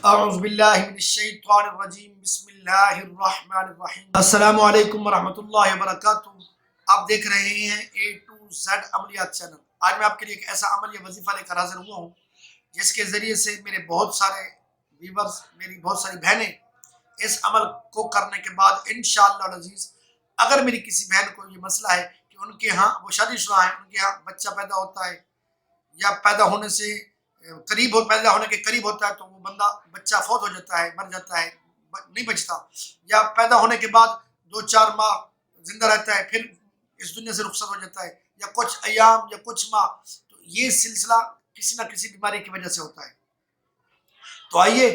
اعوذ باللہ من الشیطان الرجیم بسم اللہ الرحمن الرحیم السلام علیکم ورحمۃ اللہ وبرکاتہ۔ آپ دیکھ رہے ہیں A to Z عملیات چینل۔ آج میں آپ کے لیے ایک ایسا عمل یا وظیفہ لے کر حاضر ہوا ہوں جس کے ذریعے سے میرے بہت سارے ویورز، میری بہت ساری بہنیں اس عمل کو کرنے کے بعد انشاءاللہ العزیز، اگر میری کسی بہن کو یہ مسئلہ ہے کہ ان کے ہاں وہ شادی شدہ ہیں، ان کے ہاں بچہ پیدا ہوتا ہے یا پیدا ہونے سے پیدا ہونے کے قریب ہوتا ہے، تو وہ بچہ فوت ہو جاتا ہے، مر جاتا ہے، نہیں بچتا، یا پیدا ہونے کے بعد 2-4 ماہ زندہ رہتا ہے، پھر اس دنیا سے رخصت ہو جاتا ہے، یا کچھ ایام یا کچھ ماہ، تو یہ سلسلہ کسی نہ کسی بیماری کی وجہ سے ہوتا ہے۔ تو آئیے،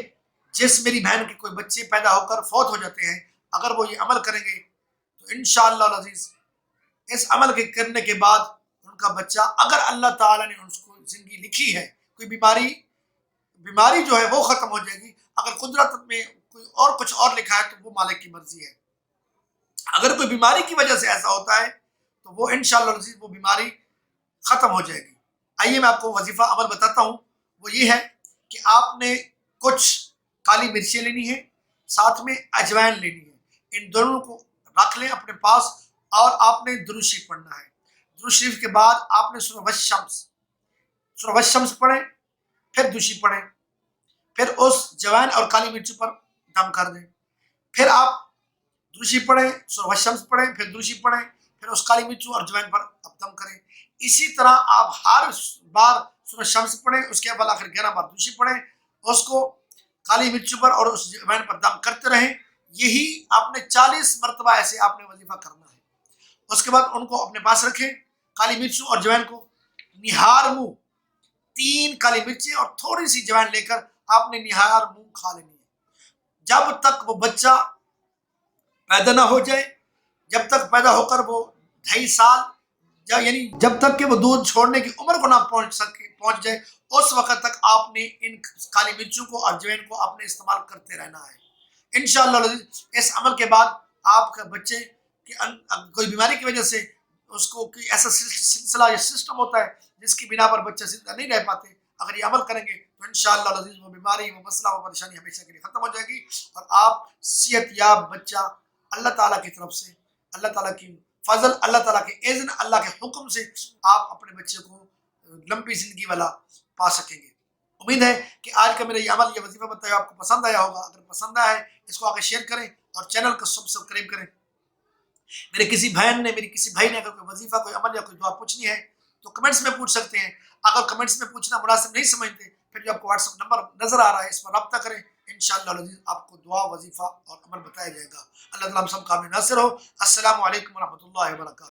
جس میری بہن کے کوئی بچے پیدا ہو کر فوت ہو جاتے ہیں، اگر وہ یہ عمل کریں گے تو انشاءاللہ العزیز اس عمل کے کرنے کے بعد ان کا بچہ، اگر اللہ تعالیٰ نے اس کو زندگی لکھی ہے، کوئی بیماری جو ہے وہ ختم ہو جائے گی۔ اگر قدرت میں کوئی اور کچھ اور لکھا ہے تو وہ مالک کی مرضی ہے۔ اگر کوئی بیماری کی وجہ سے ایسا ہوتا ہے تو وہ انشاءاللہ العزیز وہ بیماری ختم ہو جائے گی۔ آئیے میں آپ کو وظیفہ عمل بتاتا ہوں۔ وہ یہ ہے کہ آپ نے کچھ کالی مرچیں لینی ہیں، ساتھ میں اجوائن لینی ہے، ان دونوں کو رکھ لیں اپنے پاس، اور آپ نے درود شریف پڑھنا ہے۔ درود شریف کے بعد آپ نے سورہ الشمس پڑھیں، پھر درود شریف پڑھیں، پھر اس جوائن اور کالی مرچوں پر دم کر دیں، پھر آپ درود شریف پڑھیں، سورہ الشمس پڑھیں، پھر درود شریف پڑھیں، پھر اس کالی مرچوں اور جوائن پر اب دم کریں۔ اسی طرح آپ ہر بار سورہ الشمس پڑھیں، اس کے بعد آخر 11 بار درود شریف پڑھیں، اس کو کالی مرچوں پر اور اس جوائن پر دم کرتے رہیں۔ یہی آپ نے 40 مرتبہ ایسے آپ نے وظیفہ کرنا ہے۔ اس کے بعد ان کو اپنے پاس رکھیں، کالی مرچوں اور جوائن کو نہار منہ 3 کالی مرچیں اور تھوڑی سی جوائن لے کر آپ نے نہار منہ کھا لینی ہے، جب تک وہ بچہ پیدا نہ ہو جائے، جب تک پیدا ہو کر وہ 2.5 سال، یعنی جب تک کہ وہ دودھ چھوڑنے کی عمر کو نہ پہنچ جائے، اس وقت تک آپ نے ان کالی مرچوں کو اور جوائن کو آپ نے استعمال کرتے رہنا ہے۔ انشاءاللہ اس عمل کے بعد آپ کے بچے کی کوئی بیماری کی وجہ سے اس کو کوئی ایسا سلسلہ یا سسٹم ہوتا ہے جس کی بنا پر بچہ زندہ نہیں رہ پاتے، اگر یہ عمل کریں گے تو انشاءاللہ العزیز وہ بیماری، وہ مسئلہ، وہ پریشانی ہمیشہ کے لیے ختم ہو جائے گی، اور آپ صحت یاب بچہ اللہ تعالیٰ کی طرف سے، اللہ تعالیٰ کی فضل، اللہ تعالیٰ کے اذن، اللہ کے حکم سے آپ اپنے بچے کو لمبی زندگی والا پا سکیں گے۔ امید ہے کہ آج کا میرا یہ عمل، یہ وظیفہ بتایا آپ کو پسند آیا ہوگا۔ اگر پسند آیا ہے اس کو آگے شیئر کریں اور چینل کو سبسکرائب کریں۔ میرے کسی بہن نے، میری کسی بھائی نے اگر کوئی وظیفہ، کوئی عمل یا کوئی دعا پوچھنی ہے تو کمنٹس میں پوچھ سکتے ہیں۔ اگر کمنٹس میں پوچھنا مناسب نہیں سمجھتے، پھر جو آپ کو واٹس ایپ نمبر نظر آ رہا ہے اس پر رابطہ کریں، انشاءاللہ العزیز آپ کو دعا، وظیفہ اور عمل بتایا جائے گا۔ اللہ تعالیٰ ہم سب کا ناصر ہو۔ السلام علیکم ورحمۃ اللہ وبرکاتہ۔